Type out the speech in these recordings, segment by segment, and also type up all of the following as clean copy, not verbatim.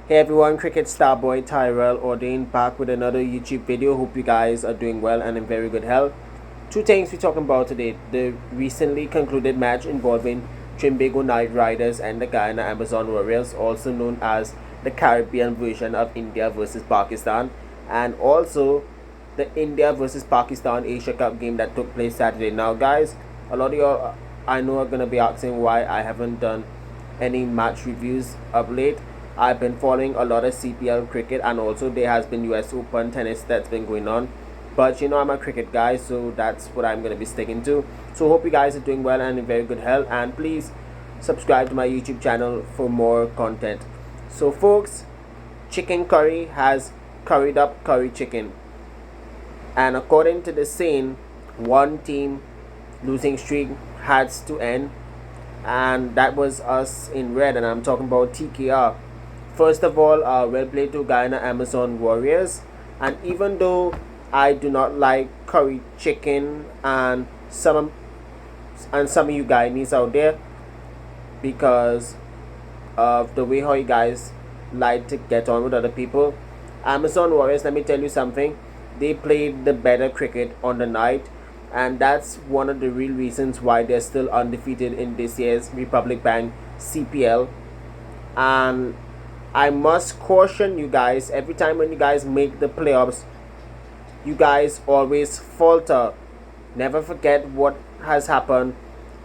Hey everyone, Cricket Star Boy Tyrelle Audain back with another YouTube video. Hope you guys are doing well and in very good health. Two things we're talking about today: the recently concluded match involving Trinbago Knight Riders and the Guyana Amazon Warriors, also known as the Caribbean version of India versus Pakistan, and also the India versus Pakistan Asia Cup game that took place Saturday. Now, guys, a lot of y'all I know are gonna be asking why I haven't done any match reviews of late. I've been following a lot of CPL cricket, and also there has been US Open tennis that's been going on. But I'm a cricket guy, so that's what I'm gonna be sticking to. So hope you guys are doing well and in very good health, and please subscribe to my YouTube channel for more content. So folks, chicken curry has curried up curry chicken, and according to the saying, one team losing streak has to end, and that was us in red, and I'm talking about TKR. First of all, well played to Guyana Amazon Warriors. And even though I do not like curry chicken, and some of you Guyanese out there, because of the way how you guys like to get on with other people, Amazon Warriors, let me tell you something. They played the better cricket on the night, and that's one of the real reasons why they're still undefeated in this year's Republic Bank CPL. And I must caution you guys, every time when you guys make the playoffs, you guys always falter. Never forget what has happened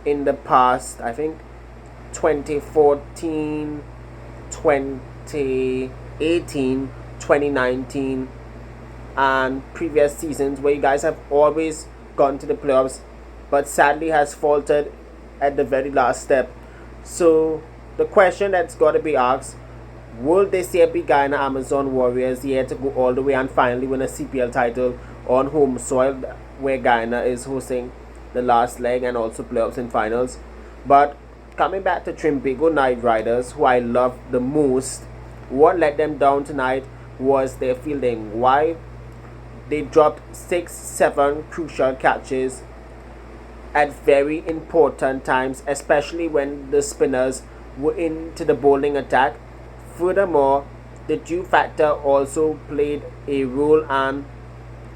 in the past. I think 2014, 2018, 2019, and previous seasons, where you guys have always gone to the playoffs, but sadly has faltered at the very last step. So the question that's got to be asked: will this year be Guyana Amazon Warriors here to go all the way and finally win a CPL title on home soil, where Guyana is hosting the last leg and also playoffs and finals? But coming back to Trinbago Knight Riders, who I love the most, what let them down tonight was their fielding. Why? They dropped 6-7 crucial catches at very important times, especially when the spinners were into the bowling attack. Furthermore, the dew factor also played a role, and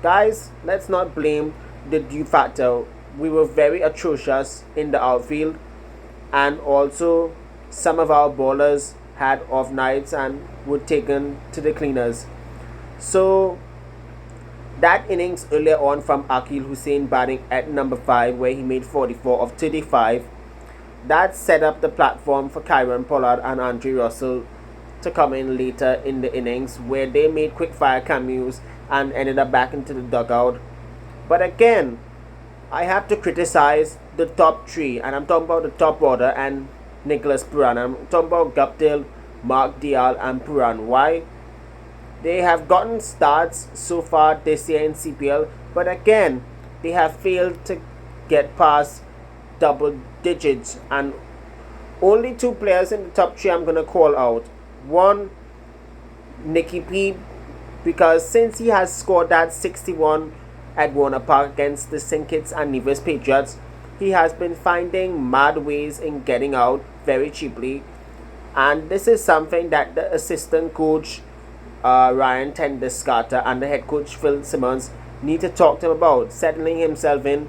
guys, let's not blame the dew factor. We were very atrocious in the outfield, and also some of our bowlers had off nights and were taken to the cleaners. So that innings earlier on from Akil Hussain batting at number 5, where he made 44 of 35, that set up the platform for Kyron Pollard and Andre Russell to come in later in the innings, where they made quick fire cameos and ended up back into the dugout. But again, I have to criticize the top three, and I'm talking about the top order and Nicholas Puran. I'm talking about Guptill, Mark Dial, and Puran. Why? They have gotten starts so far this year in CPL, but again, they have failed to get past double digits. And only two players in the top three I'm gonna call out. One, Nicky P, because since he has scored that 61 at Warner Park against the St. Kitts and Nevis Patriots, he has been finding mad ways in getting out very cheaply. And this is something that the assistant coach Ryan Tendescarter and the head coach Phil Simmons need to talk to him about, settling himself in,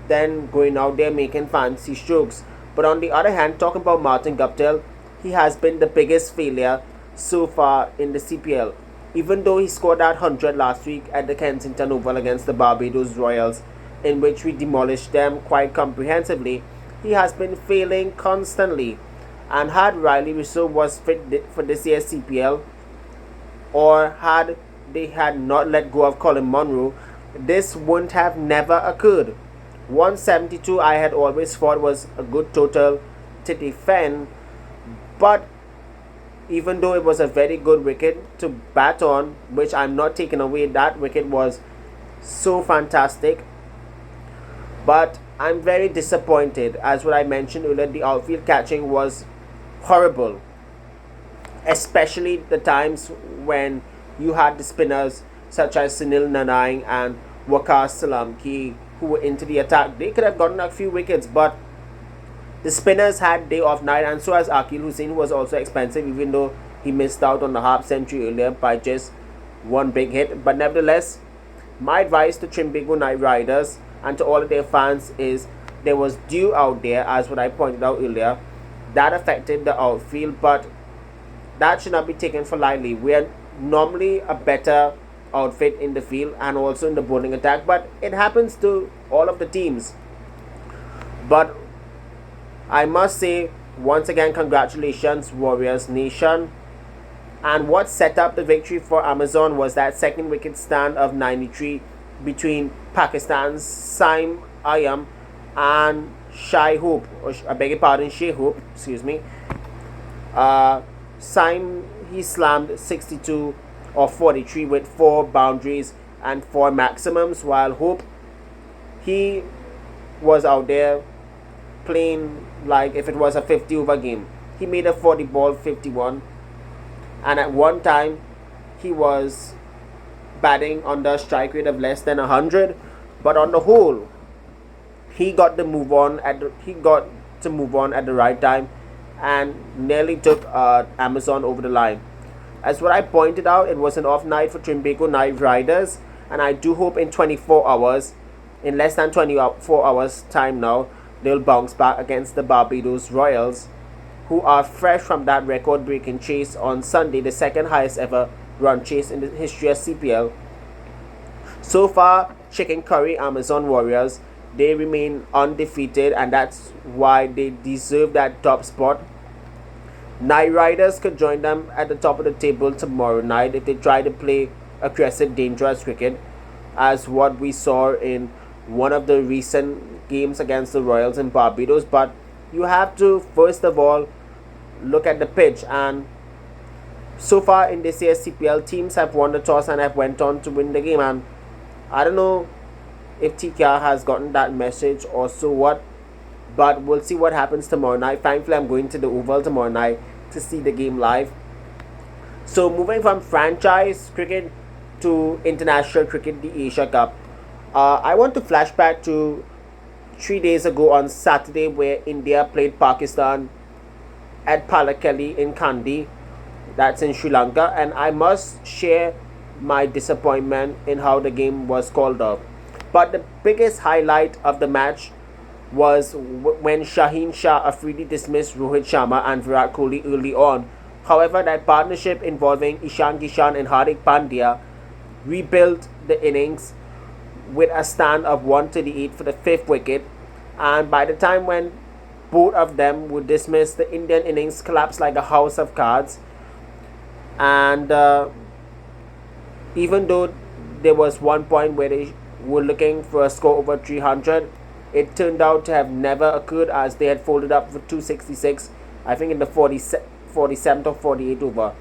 then going out there making fancy strokes. But on the other hand, talking about Martin Guptill, he has been the biggest failure so far in the CPL. Even though he scored that 100 last week at the Kensington Oval against the Barbados Royals, in which we demolished them quite comprehensively, he has been failing constantly. And had Riley Russo was fit for this year's CPL, or had they had not let go of Colin Monroe, this wouldn't have never occurred. 172 I had always thought was a good total to defend, but even though it was a very good wicket to bat on, which I'm not taking away, that wicket was so fantastic, but I'm very disappointed. As what I mentioned earlier, the outfield catching was horrible, especially the times when you had the spinners such as Sunil Nanai and Waqar Solanki who were into the attack. They could have gotten a few wickets, but the spinners had day off night, and so has Akil Hussain, who was also expensive, even though he missed out on the half century earlier by just one big hit. But nevertheless, my advice to Trinbago Knight Riders and to all of their fans is there was dew out there, as what I pointed out earlier, that affected the outfield, but that should not be taken for lightly. We are normally a better outfit in the field and also in the bowling attack, but it happens to all of the teams. But I must say, once again, congratulations, Warriors Nation. And what set up the victory for Amazon was that second wicket stand of 93 between Pakistan's Saim Ayam and Shai Hoop, or I beg your pardon, Shai Hoop, excuse me. Saim, he slammed 62 or 43 with 4 boundaries and 4 maximums, while Hoop, he was out there playing like if it was a 50 over game. He made a 40 ball 51, and at one time he was batting on the strike rate of less than 100, but on the whole he got to move on at the right time and nearly took Amazon over the line. As what I pointed out, it was an off night for Trinbago Knight Riders, and I do hope in 24 hours, in less than 24 hours time now, they'll bounce back against the Barbados Royals, who are fresh from that record-breaking chase on Sunday, the second highest ever run chase in the history of CPL. So far, Chicken Curry Amazon Warriors, they remain undefeated, and that's why they deserve that top spot. Night Riders could join them at the top of the table tomorrow night if they try to play aggressive, dangerous cricket, as what we saw in one of the recent games against the Royals in Barbados. But you have to first of all look at the pitch, and so far in this year's CPL, teams have won the toss and have went on to win the game, and I don't know if TKR has gotten that message or so what, but we'll see what happens tomorrow night. Thankfully, I'm going to the Oval tomorrow night to see the game live. So moving from franchise cricket to international cricket, the Asia Cup, I want to flash back to 3 days ago on Saturday, where India played Pakistan at Palakelli in Kandy, that's in Sri Lanka, and I must share my disappointment in how the game was called off. But the biggest highlight of the match was when Shaheen Shah Afridi dismissed Rohit Sharma and Virat Kohli early on. However, that partnership involving Ishan Kishan and Hardik Pandya rebuilt the innings with a stand of 138 for the 5th wicket, and by the time when both of them were dismissed, the Indian innings collapsed like a house of cards. And even though there was one point where they were looking for a score over 300, it turned out to have never occurred, as they had folded up for 266, I think in the 47th or 48th over.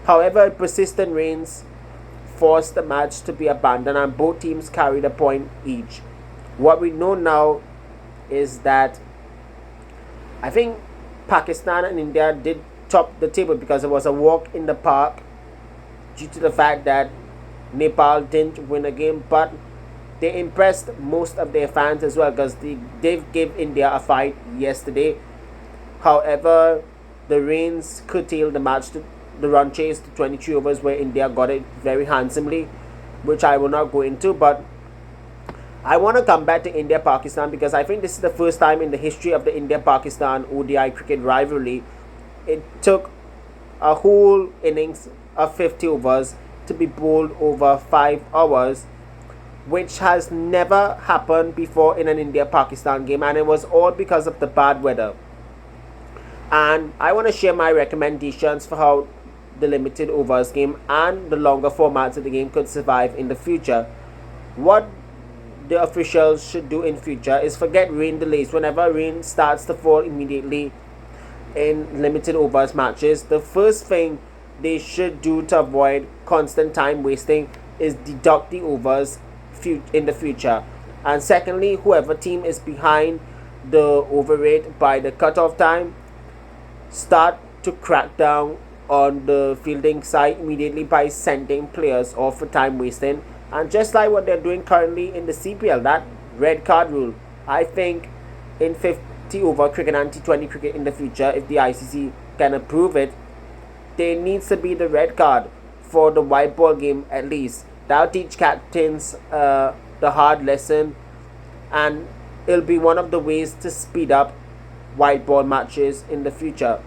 However, persistent rains forced the match to be abandoned, and both teams carried a point each. What we know now is that I think Pakistan and India did top the table because it was a walk in the park due to the fact that Nepal didn't win a game, but they impressed most of their fans as well, because they did give India a fight yesterday. However, the rains curtailed the match to the run chase to 23 overs, where India got it very handsomely, which I will not go into. But I want to come back to India-Pakistan because I think this is the first time in the history of the India-Pakistan ODI cricket rivalry it took a whole innings of 50 overs to be bowled over 5 hours, which has never happened before in an India-Pakistan game, and it was all because of the bad weather. And I want to share my recommendations for how the limited overs game and the longer formats of the game could survive in the future. What the officials should do in future is forget rain delays. Whenever rain starts to fall immediately in limited overs matches, the first thing they should do to avoid constant time wasting is deduct the overs in the future. And secondly, whoever team is behind the over rate by the cutoff time, start to crack down on the fielding side immediately by sending players off for time wasting. And just like what they're doing currently in the CPL, that red card rule, I think in 50 over cricket and T20 cricket in the future, if the ICC can approve it, there needs to be the red card for the white ball game at least. That'll teach captains the hard lesson, and it'll be one of the ways to speed up white ball matches in the future.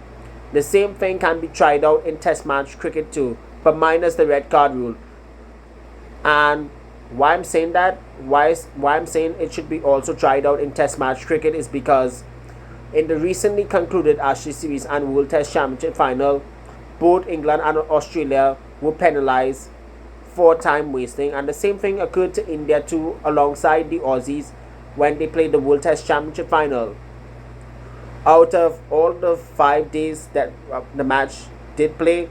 The same thing can be tried out in test match cricket too, but minus the red card rule. And why I'm saying that, why I'm saying it should be also tried out in test match cricket is because in the recently concluded Ashes series and World Test Championship final, both England and Australia were penalised for time wasting, and the same thing occurred to India too, alongside the Aussies when they played the World Test Championship final. Out of all the 5 days that the match did play,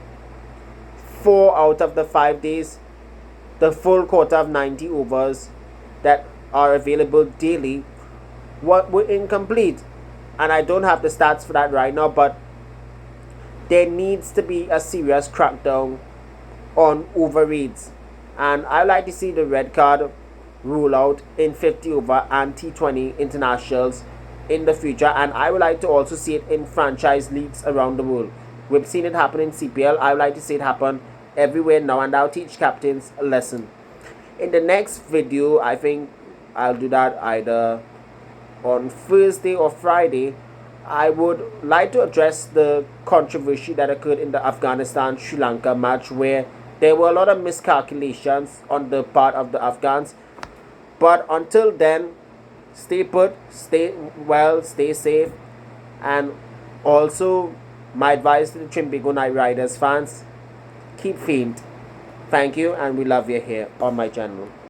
4 out of the 5 days, the full quota of 90 overs that are available daily were incomplete. And I don't have the stats for that right now, but there needs to be a serious crackdown on overreads. And I like to see the red card rule out in 50 over and T20 internationals in the future, and I would like to also see it in franchise leagues around the world. We've seen it happen in CPL. I would like to see it happen everywhere now, and I'll teach captains a lesson. In the next video, I think I'll do that either on Thursday or Friday. I would like to address the controversy that occurred in the Afghanistan-Sri Lanka match, where there were a lot of miscalculations on the part of the Afghans. But until then, stay put, stay well, stay safe, and also my advice to the Trimbigo Knight Riders fans, keep famed. Thank you, and we love you here on my channel.